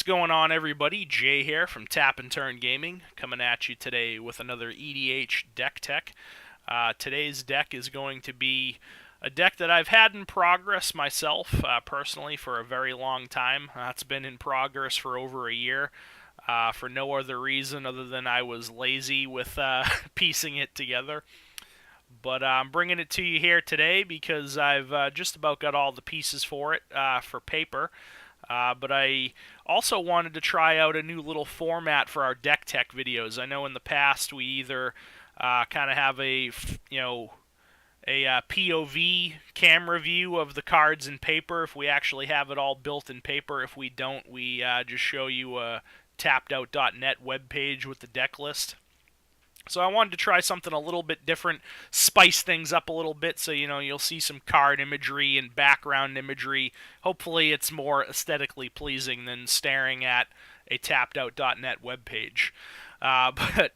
going on, everybody? Jay here from Tap and Turn Gaming, coming at you today with another EDH deck tech. Today's deck is going to be a deck that I've had in progress myself, personally, for a very long time. It's been in progress for over a year, for no other reason other than I was lazy with piecing it together. But I'm bringing it to you here today because I've just about got all the pieces for it for paper. But I also wanted to try out a new little format for our deck tech videos. I know in the past we either kind of have a POV camera view of the cards in paper if we actually have it all built in paper. If we don't, we just show you a tappedout.net webpage with the deck list. So I wanted to try something a little bit different, spice things up a little bit, so you'll see some card imagery and background imagery. Hopefully it's more aesthetically pleasing than staring at a tappedout.net webpage. But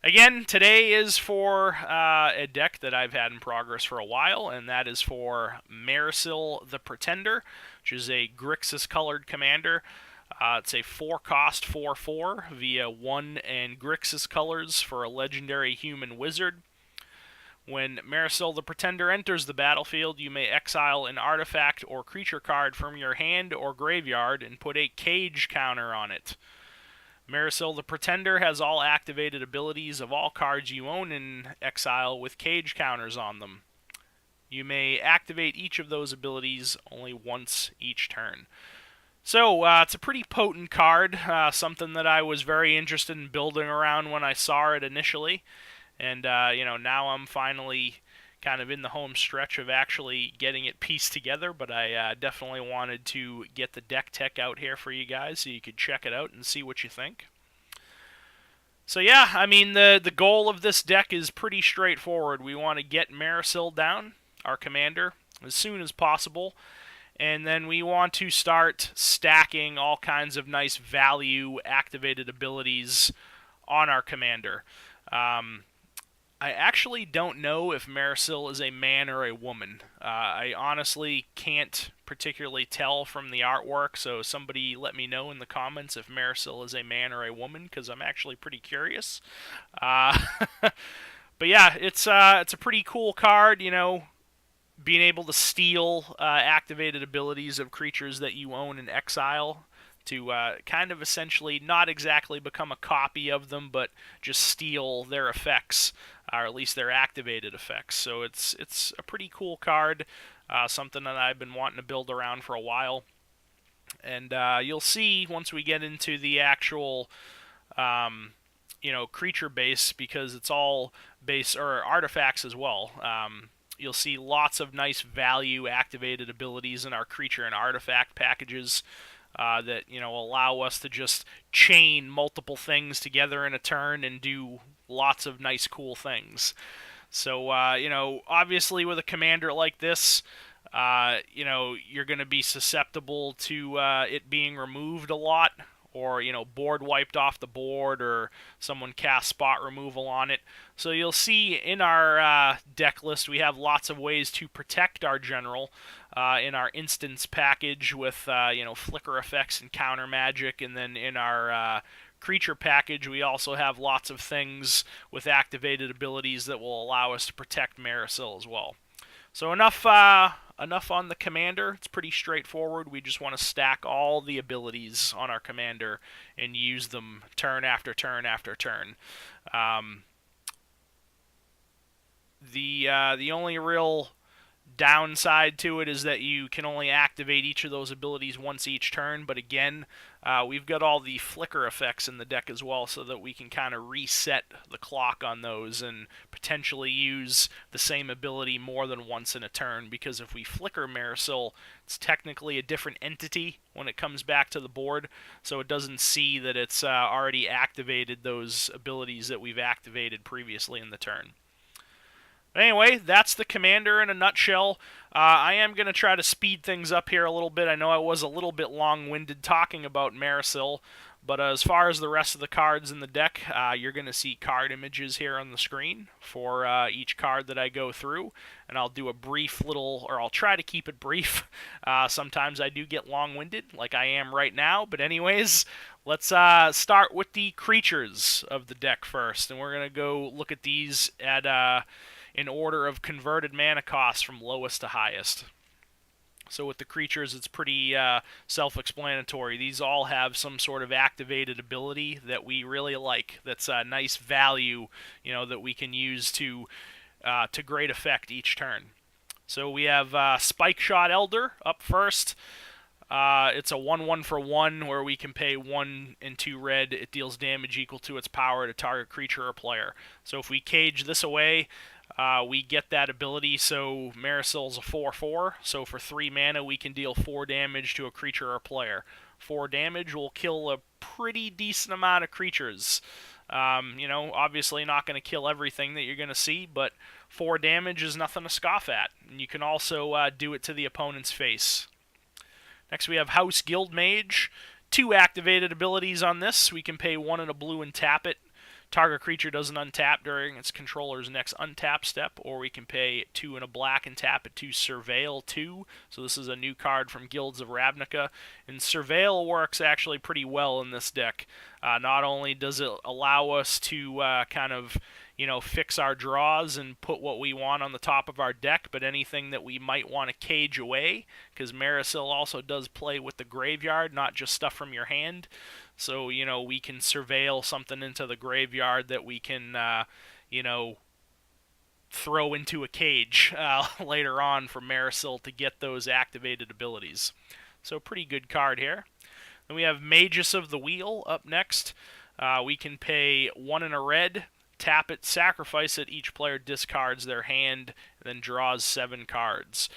again, today is for a deck that I've had in progress for a while, and that is for Mairsil the Pretender, which is a Grixis colored commander. It's a 4-cost 4/4 via 1 and Grixis colors for a legendary human wizard. When Mairsil the Pretender enters the battlefield, you may exile an artifact or creature card from your hand or graveyard and put a cage counter on it. Mairsil the Pretender has all activated abilities of all cards you own in exile with cage counters on them. You may activate each of those abilities only once each turn. So, it's a pretty potent card, something that I was very interested in building around when I saw it initially. And, now I'm finally kind of in the home stretch of actually getting it pieced together, but I definitely wanted to get the deck tech out here for you guys so you could check it out and see what you think. So yeah, I mean, the goal of this deck is pretty straightforward. We want to get Mairsil down, our commander, as soon as possible. And then we want to start stacking all kinds of nice value-activated abilities on our commander. I actually don't know if Mairsil is a man or a woman. I honestly can't particularly tell from the artwork, so somebody let me know in the comments if Mairsil is a man or a woman, because I'm actually pretty curious. But yeah, it's a pretty cool card, being able to steal activated abilities of creatures that you own in exile to kind of essentially not exactly become a copy of them, but just steal their effects, or at least their activated effects. So it's a pretty cool card, something that I've been wanting to build around for a while. And you'll see once we get into the actual creature base, because it's all base or artifacts as well. You'll see lots of nice value-activated abilities in our creature and artifact packages that allow us to just chain multiple things together in a turn and do lots of nice, cool things. So, obviously with a commander like this, you're going to be susceptible to it being removed a lot, or board wiped off the board, or someone cast spot removal on it. So you'll see in our deck list we have lots of ways to protect our general in our instance package with flicker effects and counter magic, and then in our creature package we also have lots of things with activated abilities that will allow us to protect Mairsil as well. So enough on the commander. It's pretty straightforward. We just want to stack all the abilities on our commander and use them turn after turn after turn. The only real downside to it is that you can only activate each of those abilities once each turn, but again, we've got all the flicker effects in the deck as well, so that we can kind of reset the clock on those and potentially use the same ability more than once in a turn, because if we flicker Mairsil, it's technically a different entity when it comes back to the board, so it doesn't see that it's already activated those abilities that we've activated previously in the turn. Anyway, that's the commander in a nutshell. I am going to try to speed things up here a little bit. I know I was a little bit long-winded talking about Mairsil, But as far as the rest of the cards in the deck, you're going to see card images here on the screen for each card that I go through, and I'll do a brief little, or I'll try to keep it brief. Sometimes I do get long-winded, like I am right now, but anyways, let's start with the creatures of the deck first, and we're going to go look at these at in order of converted mana cost from lowest to highest. So with the creatures, it's pretty self-explanatory. These all have some sort of activated ability that we really like. That's a nice value, that we can use to great effect each turn. So we have Spike Shot Elder up first. It's a 1/1 for 1 where we can pay 1 and 2 red. It deals damage equal to its power to target creature or player. So if we cage this away, we get that ability. So Mairsil's a 4/4, so for 3 mana we can deal 4 damage to a creature or player. 4 damage will kill a pretty decent amount of creatures. Obviously not going to kill everything that you're going to see, but 4 damage is nothing to scoff at. And you can also do it to the opponent's face. Next we have House Guild Mage. 2 activated abilities on this. We can pay 1 and a blue and tap it. Target creature doesn't untap during its controller's next untap step, or we can pay 2 and a black and tap it to Surveil 2. So this is a new card from Guilds of Ravnica, and Surveil works actually pretty well in this deck. Not only does it allow us to kind of fix our draws and put what we want on the top of our deck, but anything that we might want to cage away, because Mairsil also does play with the graveyard, not just stuff from your hand. So, we can surveil something into the graveyard that we can, throw into a cage later on for Mairsil to get those activated abilities. So, pretty good card here. Then we have Magus of the Wheel up next. We can pay 1 and a red, tap it, sacrifice it. Each player discards their hand, and then draws 7 cards.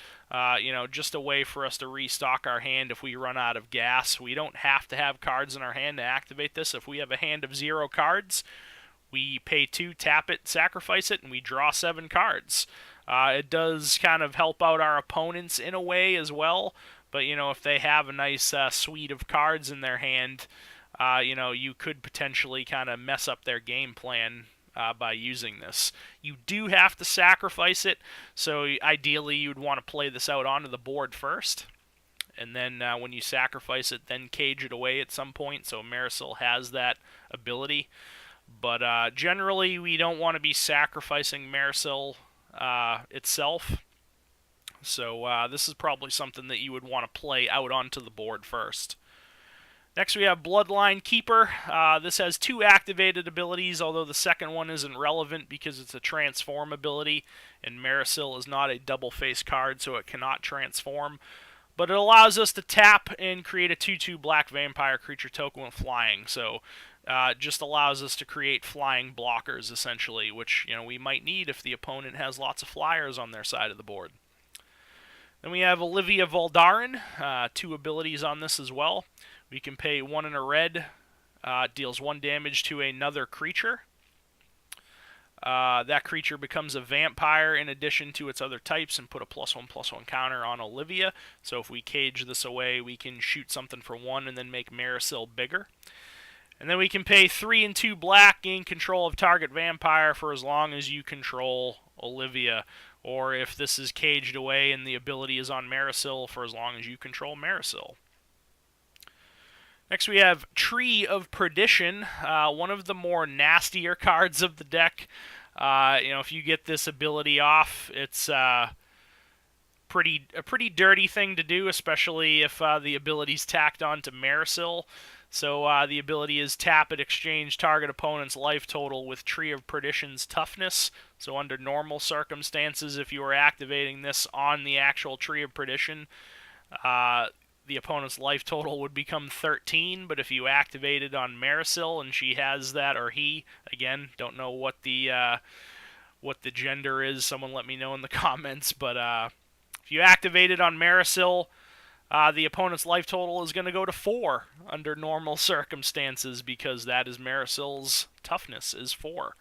Just a way for us to restock our hand if we run out of gas. We don't have to have cards in our hand to activate this. If we have a hand of 0 cards, we pay 2, tap it, sacrifice it, and we draw 7 cards. It does kind of help out our opponents in a way as well, but if they have a nice suite of cards in their hand, you could potentially kind of mess up their game plan by using this. You do have to sacrifice it, so ideally you'd want to play this out onto the board first, and then when you sacrifice it, then cage it away at some point, so Mairsil has that ability. But generally we don't want to be sacrificing Mairsil itself, so this is probably something that you would want to play out onto the board first. Next we have Bloodline Keeper. This has 2 activated abilities, although the second one isn't relevant because it's a transform ability, and Mairsil is not a double-face card, so it cannot transform. But it allows us to tap and create a 2/2 black vampire creature token with flying, so it just allows us to create flying blockers, essentially, which we might need if the opponent has lots of flyers on their side of the board. Then we have Olivia Valdaran. 2 abilities on this as well. We can pay 1 and a red, deals 1 damage to another creature. That creature becomes a vampire in addition to its other types and put a +1/+1 counter on Olivia. So if we cage this away, we can shoot something for 1 and then make Mairsil bigger. And then we can pay 3 and 2 black, gain control of target vampire for as long as you control Olivia. Or if this is caged away and the ability is on Mairsil, for as long as you control Mairsil. Next we have Tree of Perdition, one of the more nastier cards of the deck. If you get this ability off, it's a pretty dirty thing to do, especially if the ability's tacked on to Mairsil. So the ability is tap it, exchange target opponent's life total with Tree of Perdition's toughness. So under normal circumstances, if you were activating this on the actual Tree of Perdition, the opponent's life total would become 13, but if you activated on Mairsil and she has that, or he, again, don't know what the gender is, someone let me know in the comments, but if you activate it on Mairsil, the opponent's life total is going to go to 4 under normal circumstances because that is Mairsil's toughness, is 4.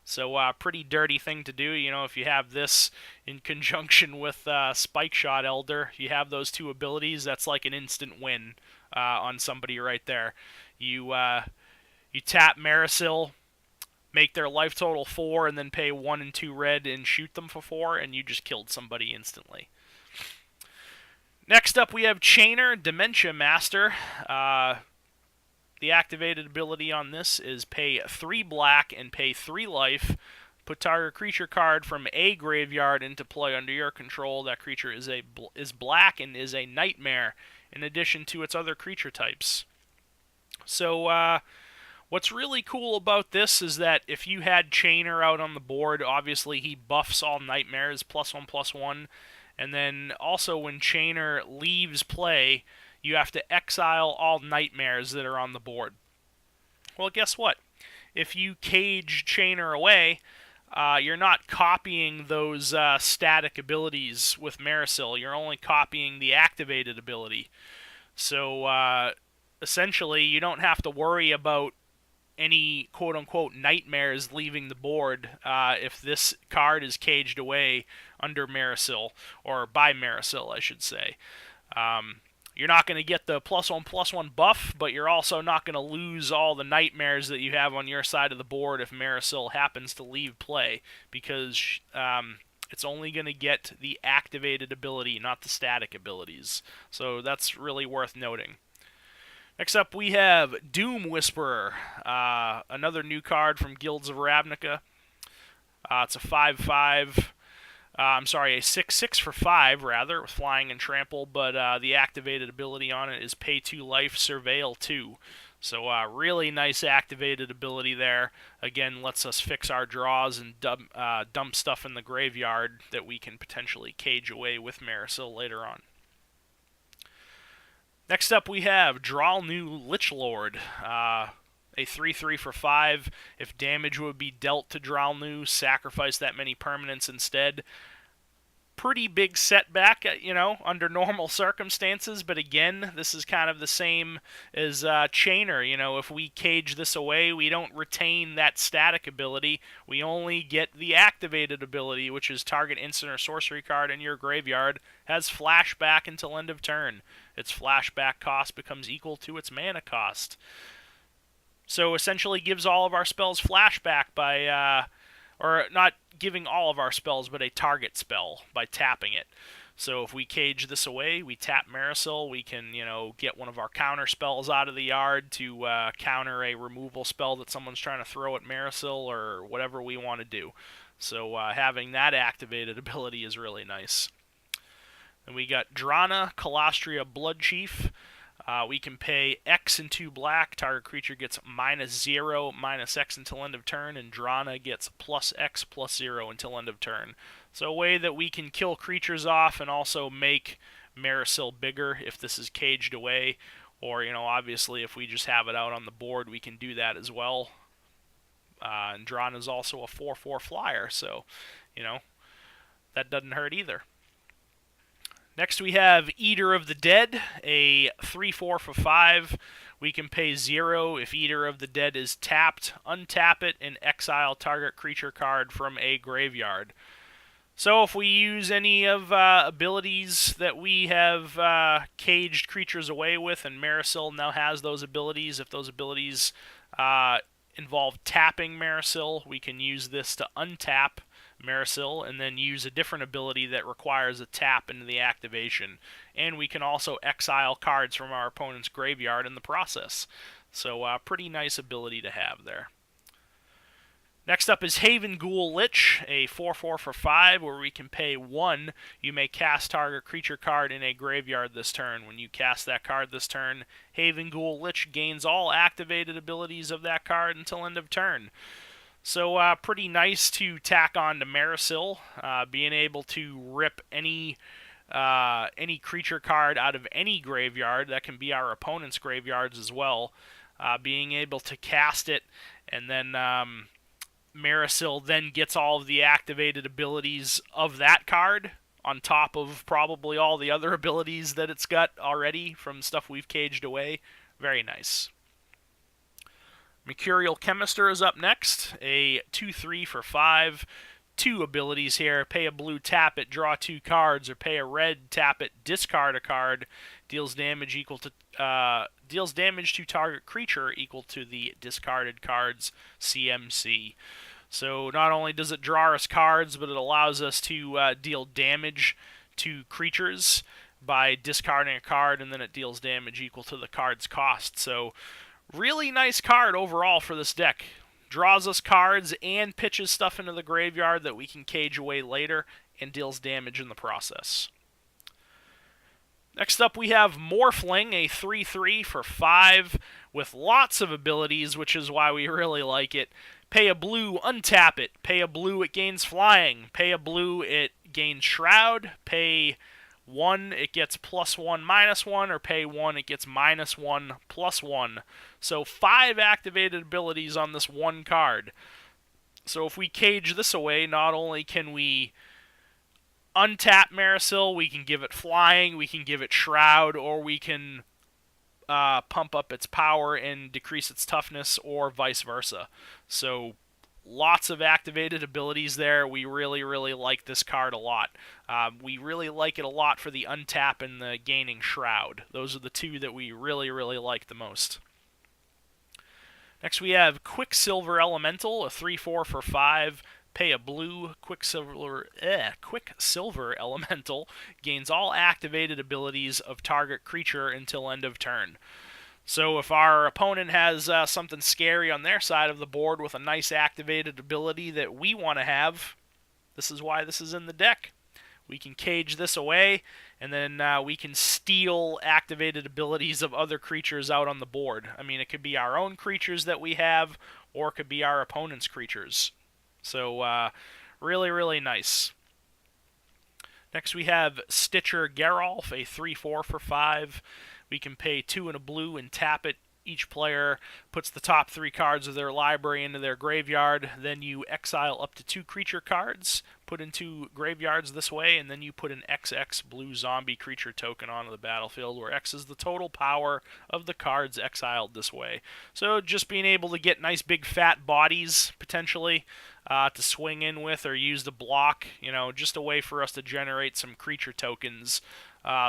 So pretty dirty thing to do. If you have this in conjunction with Spike Shot Elder, you have those 2 abilities, that's like an instant win on somebody right there. You tap Mairsil, make their life total 4, and then pay 1 and 2 red and shoot them for 4, and you just killed somebody instantly. Next up, we have Chainer, Dementia Master. The activated ability on this is pay 3 black and pay 3 life. Put target creature card from a graveyard into play under your control. That creature is black and is a nightmare, in addition to its other creature types. So, what's really cool about this is that if you had Chainer out on the board, obviously he buffs all nightmares, +1/+1. And then also when Chainer leaves play, you have to exile all nightmares that are on the board. Well, guess what? If you cage Chainer away, you're not copying those static abilities with Mairsil. You're only copying the activated ability. So essentially, you don't have to worry about any quote-unquote nightmares leaving the board if this card is caged away under Mairsil, or by Mairsil, I should say. You're not going to get the +1/+1 buff, but you're also not going to lose all the nightmares that you have on your side of the board if Mairsil happens to leave play, because it's only going to get the activated ability, not the static abilities. So that's really worth noting. Next up, we have Doom Whisperer, another new card from Guilds of Ravnica. It's a 5/5. A 6/6 for 5, rather, with flying and trample, but the activated ability on it is pay 2 life, surveil 2. So really nice activated ability there. Again, lets us fix our draws and dump stuff in the graveyard that we can potentially cage away with Mairsil later on. Next up, we have Dralnu Lichlord, a 3/3 for 5. If damage would be dealt to Dralnu, sacrifice that many permanents instead. Pretty big setback, under normal circumstances, but again, this is kind of the same as Chainer. If we cage this away, we don't retain that static ability. We only get the activated ability, which is target instant or sorcery card in your graveyard has flashback until end of turn. Its flashback cost becomes equal to its mana cost. So essentially gives all of our spells flashback by, or not giving all of our spells, but a target spell by tapping it. So if we cage this away, we tap Mairsil, we can, get one of our counter spells out of the yard to counter a removal spell that someone's trying to throw at Mairsil, or whatever we want to do. So having that activated ability is really nice. And we got Drana, Colostrum Bloodchief. We can pay X and 2 black. Target creature gets -0, -X until end of turn, and Drana gets +X, +0 until end of turn. So a way that we can kill creatures off and also make Mairsil bigger if this is caged away. Or, obviously if we just have it out on the board, we can do that as well. And Drana is also a 4/4 flyer, so, that doesn't hurt either. Next we have Eater of the Dead, a 3/4 for 5. We can pay 0 if Eater of the Dead is tapped, untap it, and exile target creature card from a graveyard. So if we use any of abilities that we have caged creatures away with, and Mairsil now has those abilities, if those abilities involve tapping Mairsil, we can use this to untap Mairsil and then use a different ability that requires a tap into the activation. And we can also exile cards from our opponent's graveyard in the process. So pretty nice ability to have there. Next up is Haven Ghoul Lich, a 4/4 for 5, where we can pay 1. You may cast target creature card in a graveyard this turn. When you cast that card this turn, Haven Ghoul Lich gains all activated abilities of that card until end of turn. So pretty nice to tack on to Mairsil, being able to rip any creature card out of any graveyard. That can be our opponent's graveyards as well. Being able to cast it, and then Mairsil then gets all of the activated abilities of that card, on top of probably all the other abilities that it's got already from stuff we've caged away. Very nice. Mercurial Chemister is up next, a 2/3 for 5. 2 abilities here. Pay a blue, tap it, draw 2 cards, or pay a red, tap it, discard a card. Deals damage equal to deals damage to target creature equal to the discarded card's CMC. So not only does it draw us cards, but it allows us to deal damage to creatures by discarding a card, and then it deals damage equal to the card's cost. So really nice card overall for this deck. Draws us cards and pitches stuff into the graveyard that we can cage away later and deals damage in the process. Next up we have Fling, a 3/3 for 5 with lots of abilities, which is why we really like it. Pay a blue, untap it. Pay a blue, it gains flying. Pay a blue, it gains shroud. Pay 1, it gets +1, -1, or pay 1, it gets -1, +1. So 5 activated abilities on this one card. So if we cage this away, not only can we untap Mairsil, we can give it flying, we can give it shroud, or we can pump up its power and decrease its toughness, or vice versa. So lots of activated abilities there. We really, really like this card a lot. We really like it a lot for the untap and the gaining shroud. Those are the two that we really, really like the most. Next we have Quicksilver Elemental, a 3/4 for 5. Pay a blue, Quicksilver Elemental gains all activated abilities of target creature until end of turn. So if our opponent has something scary on their side of the board with a nice activated ability that we want to have, this is why this is in the deck. We can cage this away, and then we can steal activated abilities of other creatures out on the board. I mean, it could be our own creatures that we have, or it could be our opponent's creatures. So, really, really nice. Next we have Stitcher Geralf, a 3/4 for 5. We can pay 2 and a blue and tap it. Each player puts the top 3 cards of their library into their graveyard. Then you exile up to 2 creature cards, put into graveyards this way, and then you put an XX blue zombie creature token onto the battlefield, where X is the total power of the cards exiled this way. So just being able to get nice big fat bodies, potentially, to swing in with or use to block, just a way for us to generate some creature tokens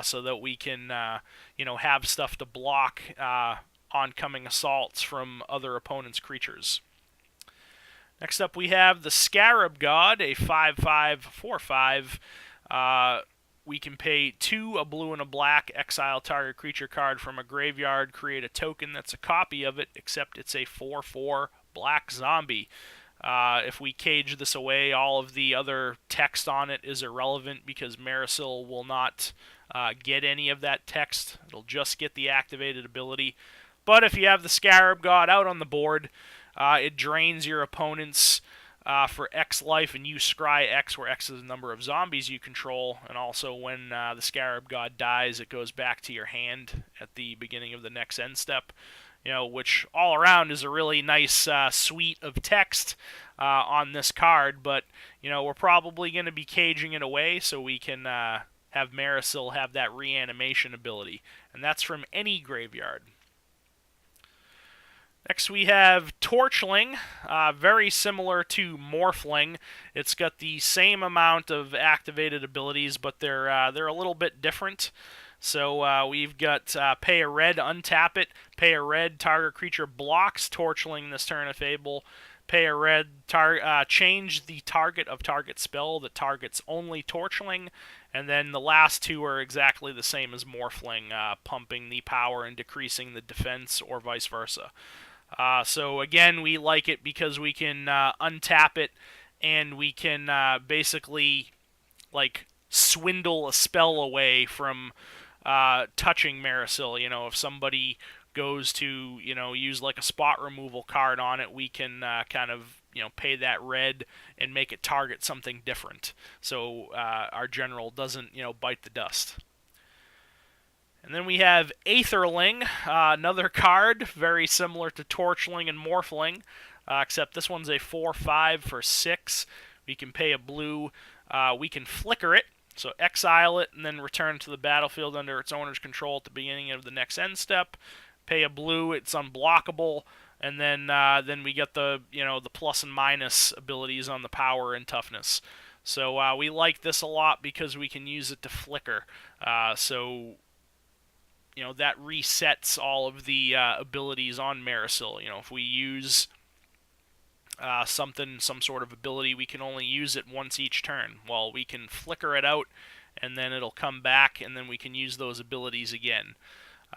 so that we can, have stuff to block oncoming assaults from other opponents' creatures. Next up we have the Scarab God, a 5/5 for 5. We can pay 2, a blue and a black, exile target creature card from a graveyard, create a token that's a copy of it, except it's a 4/4 black zombie. If we cage this away, all of the other text on it is irrelevant because Mairsil will not get any of that text. It'll just get the activated ability. But if you have the Scarab God out on the board, it drains your opponent's for X life, and you scry X, where X is the number of zombies you control. And also when the Scarab God dies, it goes back to your hand at the beginning of the next end step. Which all around is a really nice suite of text on this card, but, we're probably going to be caging it away so we can have Mairsil have that reanimation ability, and that's from any graveyard. Next we have Torchling, very similar to Morphling. It's got the same amount of activated abilities, but they're a little bit different. So we've got pay a red, untap it. Pay a red, target creature blocks Torchling this turn if able. Pay a red, change the target of target spell that targets only Torchling. And then the last two are exactly the same as Morphling, pumping the power and decreasing the defense, or vice versa. So again, we like it because we can untap it, and we can basically swindle a spell away from touching Mairsil. If somebody goes to use a spot removal card on it, we can kind of pay that red and make it target something different, so our general doesn't bite the dust. And then we have Aetherling, another card very similar to Torchling and Morphling, except this one's a 4/5 for 6. We can pay a blue. We can flicker it, so exile it and then return to the battlefield under its owner's control at the beginning of the next end step. Pay a blue, it's unblockable, and then we get the the plus and minus abilities on the power and toughness. So we like this a lot because we can use it to flicker. So that resets all of the abilities on Mairsil. If we use some sort of ability, we can only use it once each turn. Well, we can flicker it out, and then it'll come back, and then we can use those abilities again.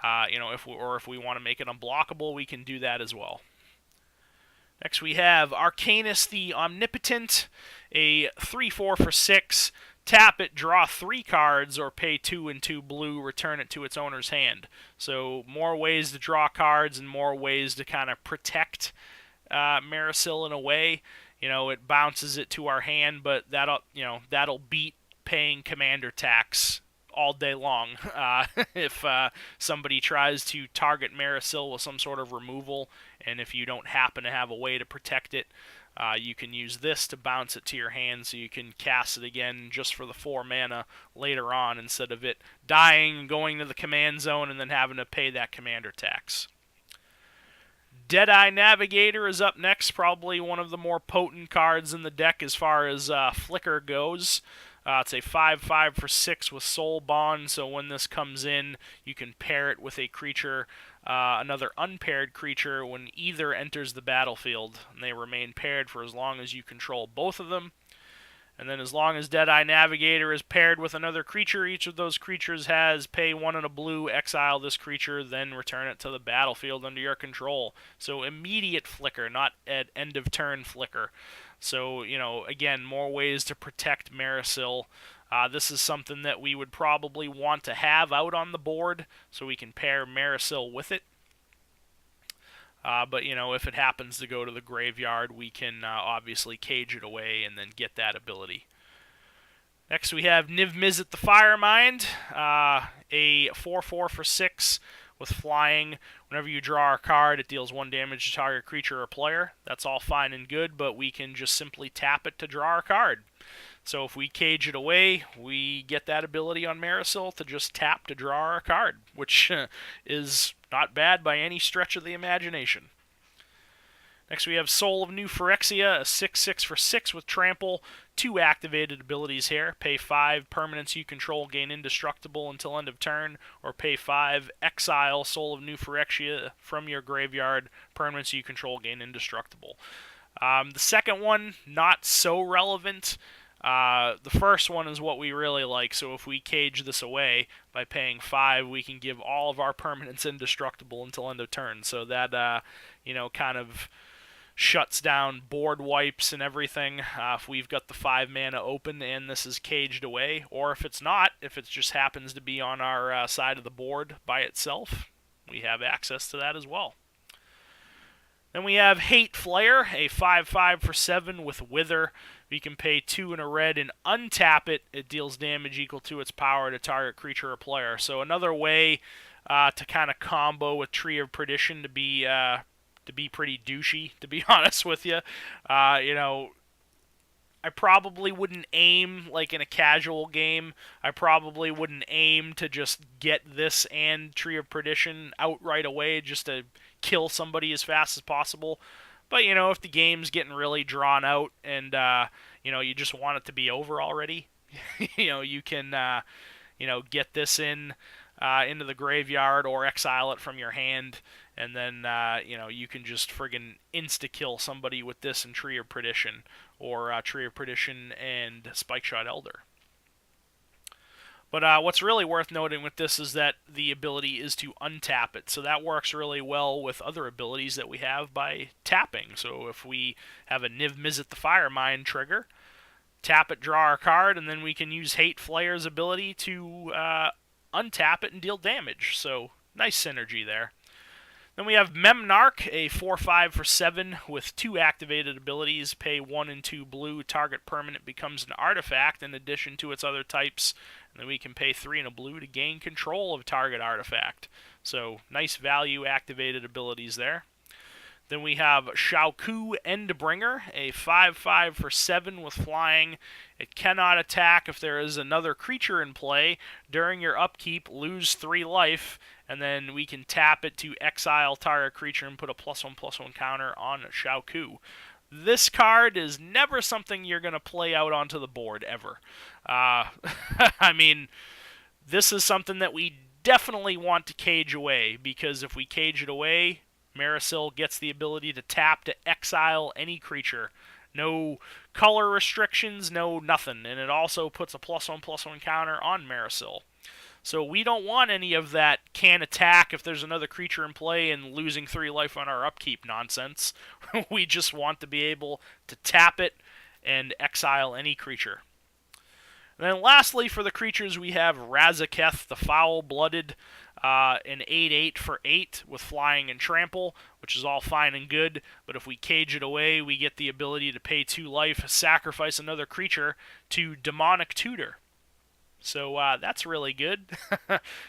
If we want to make it unblockable, we can do that as well. Next we have Arcanus the Omnipotent, a 3/4 for 6. Tap it, draw 3 cards, or pay 2 and 2 blue, return it to its owner's hand. So more ways to draw cards and more ways to kind of protect Mairsil in a way. It bounces it to our hand, but that'll beat paying commander tax all day long. If somebody tries to target Mairsil with some sort of removal, and if you don't happen to have a way to protect it, you can use this to bounce it to your hand so you can cast it again just for the 4 mana later on, instead of it dying and going to the command zone and then having to pay that commander tax. Eye Navigator is up next, probably one of the more potent cards in the deck as far as flicker goes. It's a 5/5 for 6 with Soul Bond, so when this comes in, you can pair it with a creature, another unpaired creature, when either enters the battlefield, and they remain paired for as long as you control both of them. And then as long as Eye Navigator is paired with another creature, each of those creatures has pay 1 and a blue, exile this creature, then return it to the battlefield under your control. So immediate flicker, not at end of turn flicker. So, again, more ways to protect Mairsil. This is something that we would probably want to have out on the board, so we can pair Mairsil with it. But, if it happens to go to the graveyard, we can obviously cage it away and then get that ability. Next we have Niv-Mizzet the Firemind, a 4/4 for 6 with flying. Whenever you draw a card, it deals 1 damage to target creature or player. That's all fine and good, but we can just simply tap it to draw a card. So if we cage it away, we get that ability on Mairsil to just tap to draw our card, which is not bad by any stretch of the imagination. Next we have Soul of New Phyrexia, a 6/6 for 6 with Trample. 2 activated abilities here. Pay 5, permanents you control gain indestructible until end of turn, or pay 5, exile Soul of New Phyrexia from your graveyard. Permanents you control gain indestructible. The second one, not so relevant. The first one is what we really like, so if we cage this away by paying 5, we can give all of our permanents indestructible until end of turn. So that, kind of shuts down board wipes and everything if we've got the 5 mana open and this is caged away, or if it's not, if it just happens to be on our side of the board by itself, we have access to that as well. Then we have Hate Flare, a 5/5 for 7 with Wither. You can pay 2 and a red and untap it. It deals damage equal to its power to target creature or player. So another way to kind of combo with Tree of Perdition to be pretty douchey, to be honest with you. I probably wouldn't aim, like in a casual game, I probably wouldn't aim to just get this and Tree of Perdition out right away just to kill somebody as fast as possible. But, if the game's getting really drawn out and, you just want it to be over already, you can, get this into the graveyard or exile it from your hand, and then, you can just friggin' insta-kill somebody with this and Tree of Perdition, or Tree of Perdition and Spikeshot Elder. But what's really worth noting with this is that the ability is to untap it. So that works really well with other abilities that we have by tapping. So if we have a Niv-Mizzet the Firemind trigger, tap it, draw our card, and then we can use Hate Flare's ability to untap it and deal damage. So nice synergy there. Then we have Memnarch, a 4/5 for 7 with 2 activated abilities. Pay 1 and 2 blue. Target permanent becomes an artifact in addition to its other types. And then we can pay 3 and a blue to gain control of target artifact. So nice value activated abilities there. Then we have Xiaoku Endbringer, a 5/5 for 7 with flying. It cannot attack if there is another creature in play. During your upkeep, lose 3 life, and then we can tap it to exile target creature and put a +1/+1 counter on Xiaoku. This card is never something you're going to play out onto the board, ever. I mean, this is something that we definitely want to cage away, because if we cage it away, Mairsil gets the ability to tap to exile any creature. No color restrictions, no nothing. And it also puts a +1/+1 counter on Mairsil. So we don't want any of that can attack if there's another creature in play and losing 3 life on our upkeep nonsense. We just want to be able to tap it and exile any creature. And then lastly, for the creatures, we have Raziq F, the Foul-Blooded, an 8/8 for 8 with flying and trample, which is all fine and good, but if we cage it away, we get the ability to pay 2 life, sacrifice another creature to Demonic Tutor. So that's really good.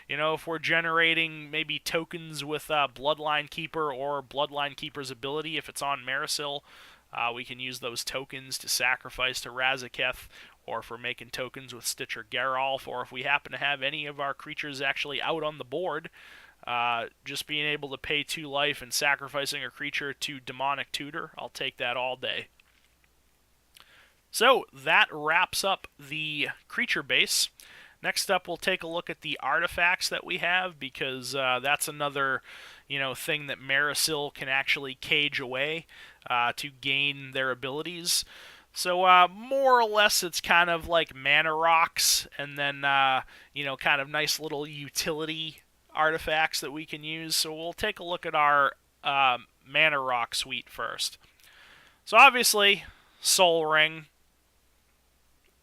You know, if we're generating maybe tokens with Bloodline Keeper or Bloodline Keeper's ability, if it's on Mairsil, we can use those tokens to sacrifice to Raziq F, or if we're making tokens with Stitcher Geralf, or if we happen to have any of our creatures actually out on the board, just being able to pay 2 life and sacrificing a creature to Demonic Tutor, I'll take that all day. So that wraps up the creature base. Next up, we'll take a look at the artifacts that we have, because that's another, thing that Mairsil can actually cage away to gain their abilities. So more or less, it's kind of like mana rocks, and then kind of nice little utility artifacts that we can use. So we'll take a look at our mana rock suite first. So obviously, Soul Ring.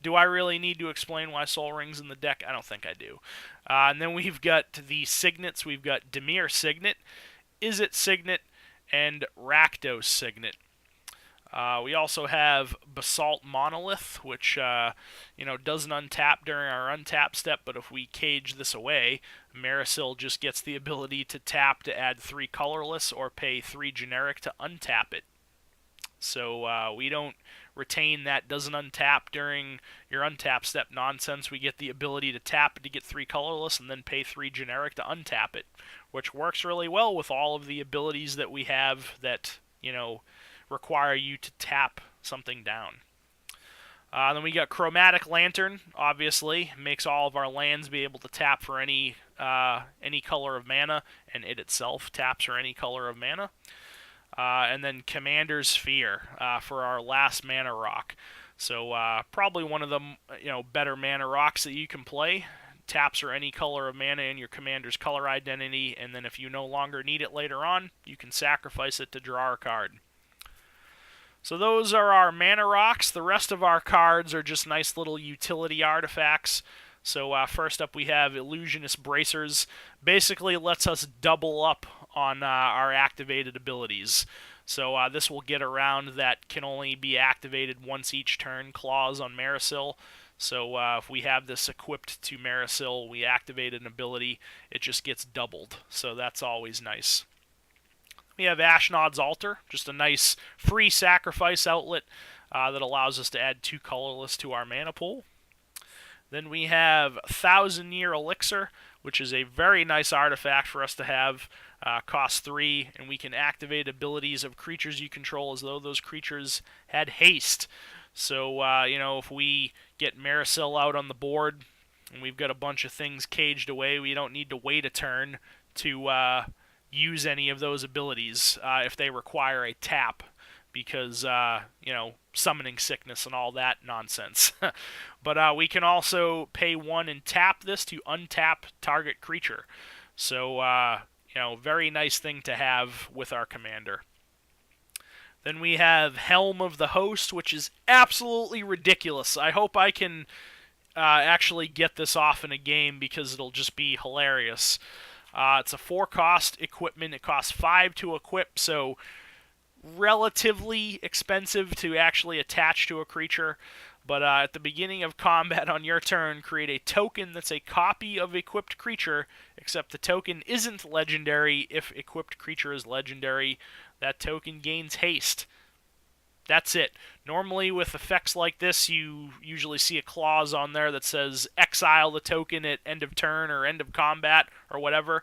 Do I really need to explain why Soul Ring's in the deck? I don't think I do. And then we've got the Signets. We've got Dimir Signet, Izzet Signet, and Rakdos Signet. We also have Basalt Monolith, which doesn't untap during our untap step, but if we cage this away, Mairsil just gets the ability to tap to add 3 colorless or pay 3 generic to untap it. So we don't retain that doesn't untap during your untap step nonsense. We get the ability to tap it to get 3 colorless and then pay 3 generic to untap it, which works really well with all of the abilities that we have that, require you to tap something down. Then we got Chromatic Lantern, obviously. Makes all of our lands be able to tap for any color of mana, and it itself taps for any color of mana. And then Commander's Sphere for our last mana rock. So probably one of the better mana rocks that you can play. Taps for any color of mana in your commander's color identity, and then if you no longer need it later on, you can sacrifice it to draw a card. So those are our mana rocks. The rest of our cards are just nice little utility artifacts. So first up we have Illusionist Bracers. Basically lets us double up on our activated abilities. So this will get around that can only be activated once each turn clause on Mairsil. So if we have this equipped to Mairsil, we activate an ability, it just gets doubled. So that's always nice. We have Schnoz Altar, just a nice free sacrifice outlet that allows us to add 2 colorless to our mana pool. Then we have 1,000-Year Elixir, which is a very nice artifact for us to have. Costs 3, and we can activate abilities of creatures you control as though those creatures had haste. So, if we get Mairsil out on the board, and we've got a bunch of things caged away, we don't need to wait a turn to use any of those abilities if they require a tap, because, summoning sickness and all that nonsense. But we can also pay 1 and tap this to untap target creature. So, very nice thing to have with our commander. Then we have Helm of the Host, which is absolutely ridiculous. I hope I can actually get this off in a game, because it'll just be hilarious. It's a 4-cost equipment. It costs 5 to equip, so relatively expensive to actually attach to a creature. But at the beginning of combat on your turn, create a token that's a copy of equipped creature, except the token isn't legendary. If equipped creature is legendary, that token gains haste. That's it. Normally with effects like this, you usually see a clause on there that says exile the token at end of turn or end of combat or whatever.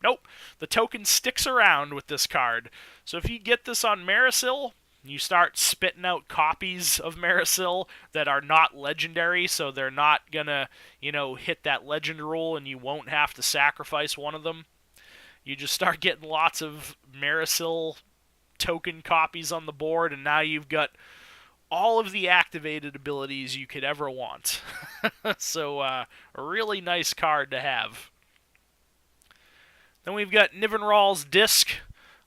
Nope. The token sticks around with this card. So if you get this on Mairsil, you start spitting out copies of Mairsil that are not legendary, so they're not gonna, hit that legend rule, and you won't have to sacrifice one of them. You just start getting lots of Mairsil token copies on the board, and now you've got all of the activated abilities you could ever want. So, a really nice card to have. Then we've got Nivenral's Disc,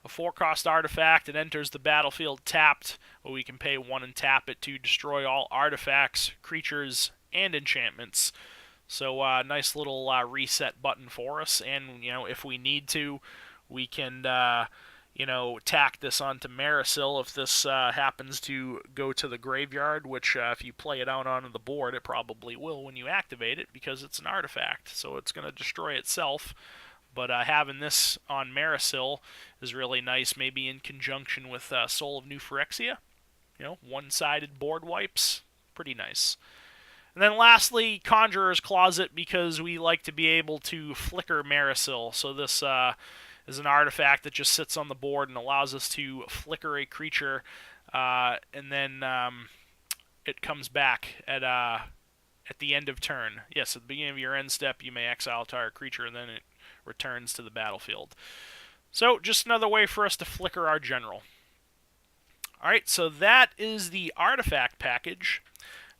a 4-cost artifact. It enters the battlefield tapped, where we can pay 1 and tap it to destroy all artifacts, creatures, and enchantments. So, nice little reset button for us. And, if we need to, we can, tack this onto Mairsil if this happens to go to the graveyard, which if you play it out onto the board, it probably will when you activate it, because it's an artifact, so it's going to destroy itself. But having this on Mairsil is really nice, maybe in conjunction with Soul of New Phyrexia. One-sided board wipes. Pretty nice. And then lastly, Conjurers Closet, because we like to be able to flicker Mairsil. So this is an artifact that just sits on the board and allows us to flicker a creature, and then it comes back at the end of turn. Yes, at the beginning of your end step, you may exile a target creature, and then it returns to the battlefield. So, just another way for us to flicker our general. Alright, so that is the artifact package.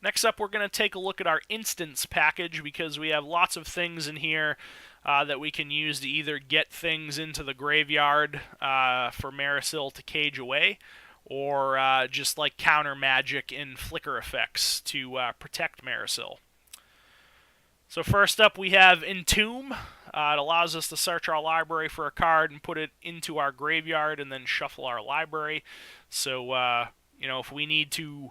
Next up, we're going to take a look at our instance package, because we have lots of things in here that we can use to either get things into the graveyard for Mairsil to cage away, or just like counter magic and flicker effects to protect Mairsil. So first up, we have Entomb. It allows us to search our library for a card and put it into our graveyard and then shuffle our library. So, if we need to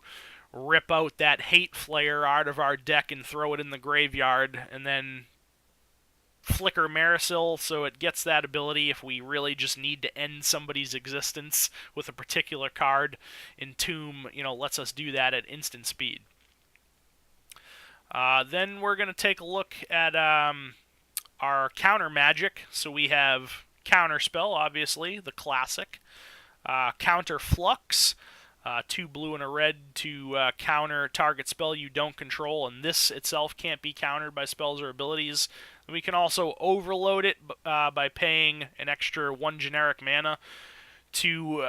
rip out that Hate Flayer out of our deck and throw it in the graveyard, and then flicker Mairsil so it gets that ability if we really just need to end somebody's existence with a particular card, Entomb, lets us do that at instant speed. Then we're going to take a look at our counter magic. So we have Counter Spell, obviously, the classic. Counter Flux, 2 blue and a red to counter target spell you don't control, and this itself can't be countered by spells or abilities. We can also overload it by paying an extra 1 generic mana to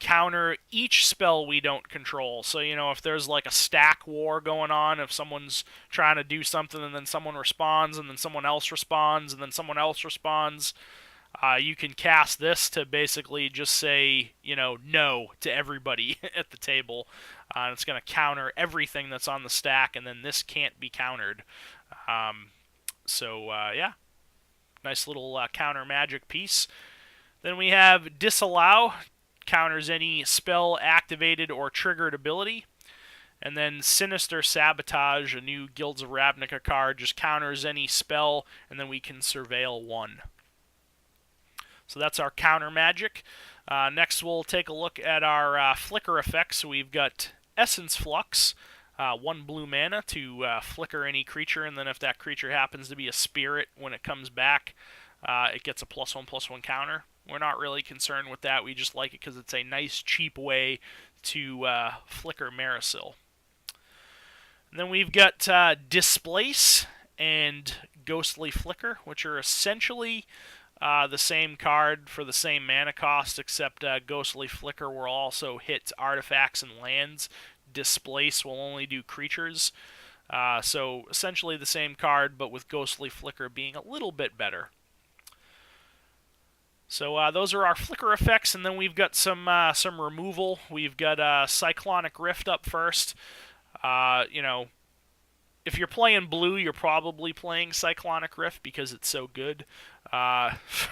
counter each spell we don't control. So, if there's like a stack war going on, if someone's trying to do something and then someone responds and then someone else responds and then someone else responds, you can cast this to basically just say, no to everybody at the table. And it's going to counter everything that's on the stack, and then this can't be countered. Yeah. Nice little counter magic piece. Then we have Disallow, counters any spell activated or triggered ability. And then Sinister Sabotage, a new Guilds of Ravnica card, just counters any spell, and then we can surveil 1. So that's our counter magic. Next we'll take a look at our flicker effects. So we've got Essence Flux, 1 blue mana to flicker any creature, and then if that creature happens to be a spirit, when it comes back, it gets a +1/+1 counter. We're not really concerned with that. We just like it because it's a nice, cheap way to flicker Mairsil. And then we've got Displace and Ghostly Flicker, which are essentially the same card for the same mana cost, except Ghostly Flicker will also hit artifacts and lands. Displace will only do creatures. So essentially the same card, but with Ghostly Flicker being a little bit better. So those are our flicker effects, and then we've got some removal. We've got Cyclonic Rift up first. If you're playing blue, you're probably playing Cyclonic Rift because it's so good.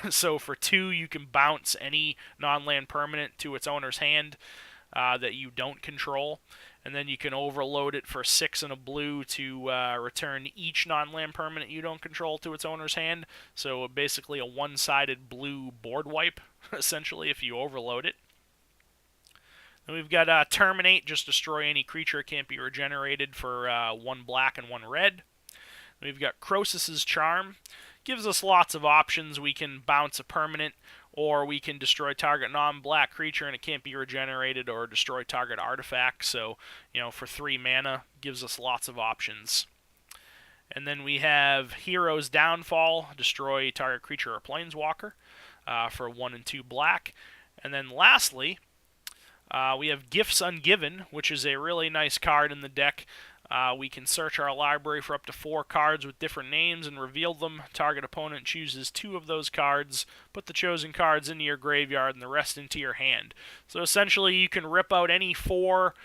So for 2, you can bounce any non-land permanent to its owner's hand that you don't control. And then you can overload it for 6 and a blue to return each non-land permanent you don't control to its owner's hand. So basically a one-sided blue board wipe, essentially, if you overload it. Then we've got Terminate, just destroy any creature, can't be regenerated, for 1 black and 1 red. Then we've got Crosis's Charm, gives us lots of options. We can bounce a permanent, or we can destroy target non-black creature and it can't be regenerated, or destroy target artifact. So, for 3 mana, gives us lots of options. And then we have Hero's Downfall, destroy target creature or planeswalker for 1 and 2 black. And then lastly, we have Gifts Ungiven, which is a really nice card in the deck. We can search our library for up to 4 cards with different names and reveal them. Target opponent chooses 2 of those cards, put the chosen cards into your graveyard and the rest into your hand. So essentially you can rip out any 4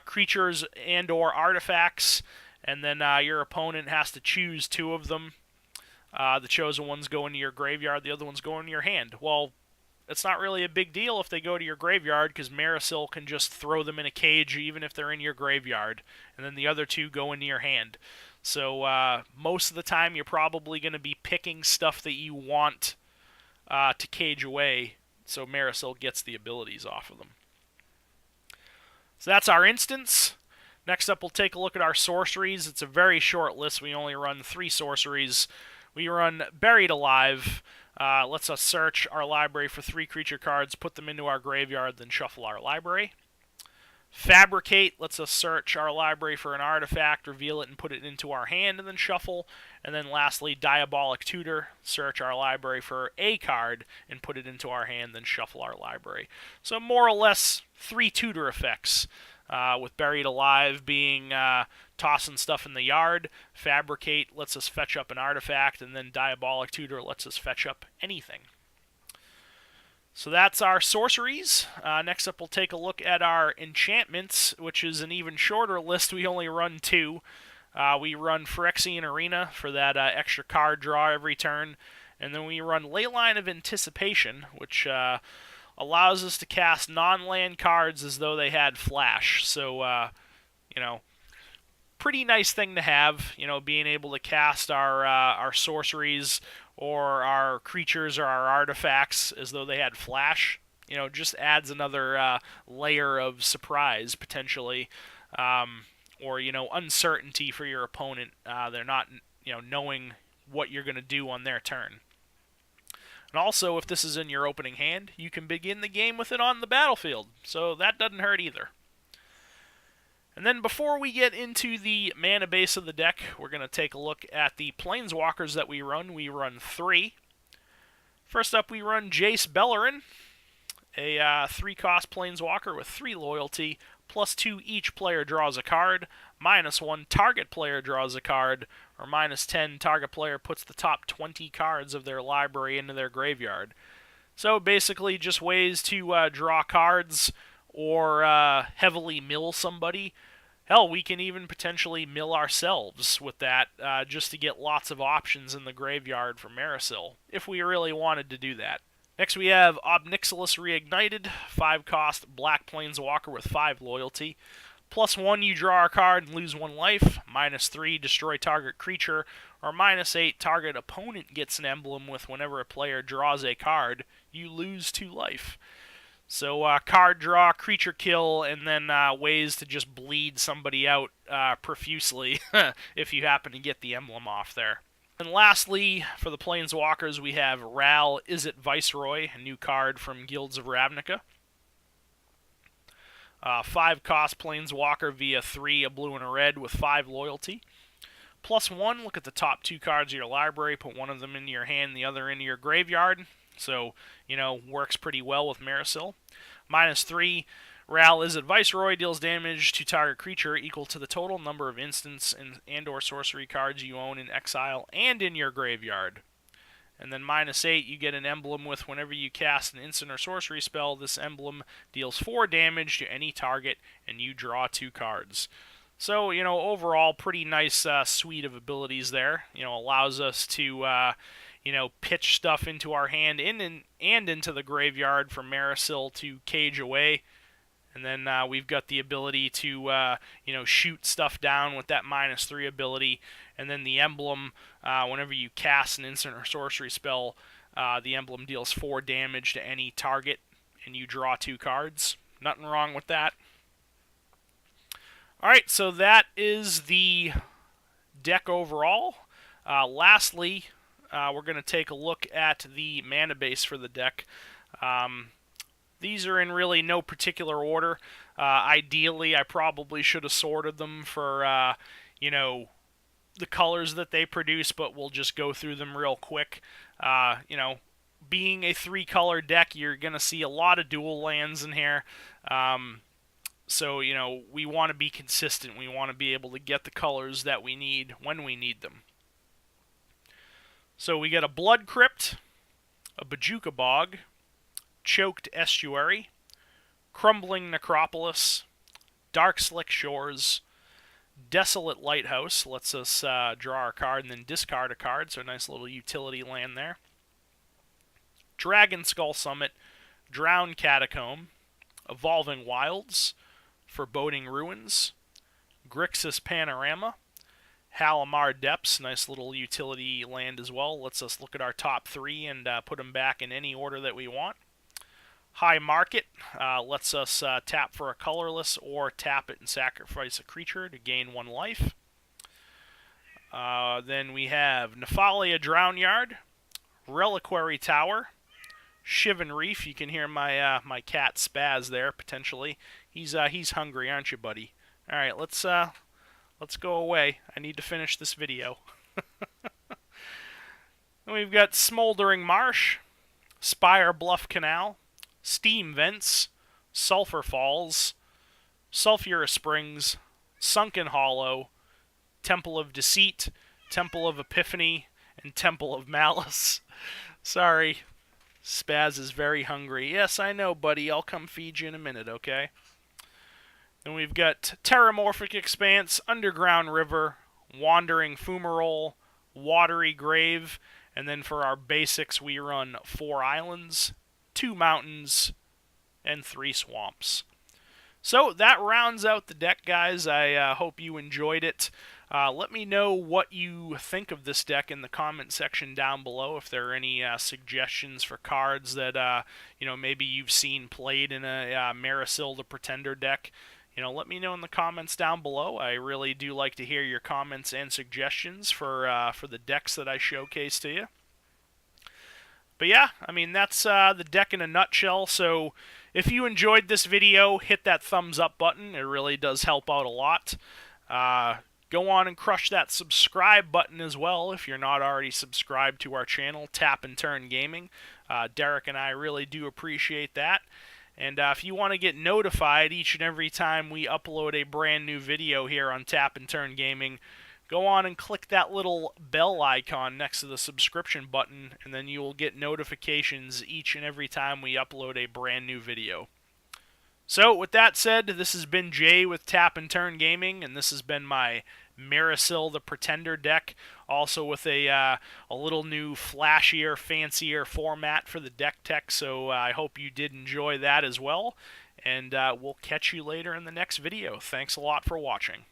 creatures and or artifacts, and then your opponent has to choose 2 of them. The chosen ones go into your graveyard, the other ones go into your hand. Well, it's not really a big deal if they go to your graveyard, because Mairsil can just throw them in a cage even if they're in your graveyard, and then the other 2 go into your hand. So most of the time you're probably going to be picking stuff that you want to cage away, so Mairsil gets the abilities off of them. So that's our instance. Next up, we'll take a look at our sorceries. It's a very short list. We only run 3 sorceries. We run Buried Alive. Lets us search our library for 3 creature cards, put them into our graveyard, then shuffle our library. Fabricate lets us search our library for an artifact, reveal it, and put it into our hand, and then shuffle. And then lastly, Diabolic Tutor, search our library for a card, and put it into our hand, then shuffle our library. So more or less 3 tutor effects, with Buried Alive being tossing stuff in the yard, Fabricate lets us fetch up an artifact, and then Diabolic Tutor lets us fetch up anything. So that's our sorceries. Next up, we'll take a look at our enchantments, which is an even shorter list. We only run 2. We run Phyrexian Arena for that extra card draw every turn, and then we run Leyline of Anticipation, which allows us to cast non-land cards as though they had flash. So, pretty nice thing to have, being able to cast our sorceries or our creatures or our artifacts as though they had flash. Just adds another layer of surprise, potentially, or, uncertainty for your opponent. They're not, knowing what you're going to do on their turn. And also, if this is in your opening hand, you can begin the game with it on the battlefield, so that doesn't hurt either. And then before we get into the mana base of the deck, we're going to take a look at the planeswalkers that we run. We run 3. First up, we run Jace Beller, a 3-cost planeswalker with 3 loyalty, +2 each player draws a card, -1 target player draws a card, or -10 target player puts the top 20 cards of their library into their graveyard. So basically just ways to draw cards or heavily mill somebody. Hell, we can even potentially mill ourselves with that, just to get lots of options in the graveyard for Mairsil, if we really wanted to do that. Next we have Obnixilis Reignited, 5-cost black planeswalker with 5 loyalty. +1, you draw a card and lose 1 life. -3, destroy target creature. Or -8, target opponent gets an emblem with whenever a player draws a card, you lose 2 life. So card draw, creature kill, and then ways to just bleed somebody out profusely if you happen to get the emblem off there. And lastly, for the planeswalkers, we have Ral Izzet Viceroy, a new card from Guilds of Ravnica. 5-cost planeswalker via 3, a blue and a red with 5 loyalty. +1, look at the top 2 cards of your library, put one of them into your hand, the other into your graveyard. So, works pretty well with Mairsil. -3, Ral Izzet Viceroy deals damage to target creature equal to the total number of instants and or sorcery cards you own in exile and in your graveyard. And then -8, you get an emblem with whenever you cast an instant or sorcery spell, this emblem deals 4 damage to any target and you draw 2 cards. So, overall, pretty nice suite of abilities there. Allows us to pitch stuff into our hand and into the graveyard for Mairsil to cage away. And then we've got the ability to, shoot stuff down with that -3 ability. And then the emblem, whenever you cast an instant or sorcery spell, the emblem deals 4 damage to any target, and you draw 2 cards. Nothing wrong with that. Alright, so that is the deck overall. Lastly, we're going to take a look at the mana base for the deck. These are in really no particular order. Ideally, I probably should have sorted them for, you know, the colors that they produce, but we'll just go through them real quick. You know, being a 3-color deck, you're going to see a lot of dual lands in here. So, you know, we want to be consistent. We want to be able to get the colors that we need when we need them. So we get a Blood Crypt, a Bojuka Bog, Choked Estuary, Crumbling Necropolis, Dark Slick Shores, Desolate Lighthouse, lets us draw our card and then discard a card, so a nice little utility land there. Dragon Skull Summit, Drown Catacomb, Evolving Wilds, Foreboding Ruins, Grixis Panorama, Halimar Depths, nice little utility land as well, lets us look at our top 3 and put them back in any order that we want. High Market lets us tap for a colorless or tap it and sacrifice a creature to gain 1 life. Then we have Nephalia Drownyard, Reliquary Tower, Shivan Reef. You can hear my my cat spaz there potentially. He's hungry, aren't you, buddy? All right, let's go away. I need to finish this video. Then we've got Smoldering Marsh, Spire Bluff Canal, Steam Vents, Sulphur Falls, Sulphurous Springs, Sunken Hollow, Temple of Deceit, Temple of Epiphany, and Temple of Malice. Sorry, Spaz is very hungry. Yes, I know, buddy. I'll come feed you in a minute, okay? Then we've got Terramorphic Expanse, Underground River, Wandering Fumarole, Watery Grave, and then for our basics we run 4 islands, 2 mountains, and 3 swamps. So that rounds out the deck, guys. I hope you enjoyed it. Let me know what you think of this deck in the comment section down below. If there are any suggestions for cards that you know, maybe you've seen played in a Mairsil the Pretender deck. You know, let me know in the comments down below. I really do like to hear your comments and suggestions for the decks that I showcase to you. But yeah, I mean, that's the deck in a nutshell. So if you enjoyed this video, hit that thumbs up button. It really does help out a lot. Go on and crush that subscribe button as well if you're not already subscribed to our channel, Tap and Turn Gaming. Derek and I really do appreciate that. And if you want to get notified each and every time we upload a brand new video here on Tap and Turn Gaming, go on and click that little bell icon next to the subscription button, and then you will get notifications each and every time we upload a brand new video. So, with that said, this has been Jay with Tap and Turn Gaming, and this has been my Mairsil the Pretender deck, also with a little new flashier, fancier format for the deck tech, so I hope you did enjoy that as well, and we'll catch you later in the next video. Thanks a lot for watching.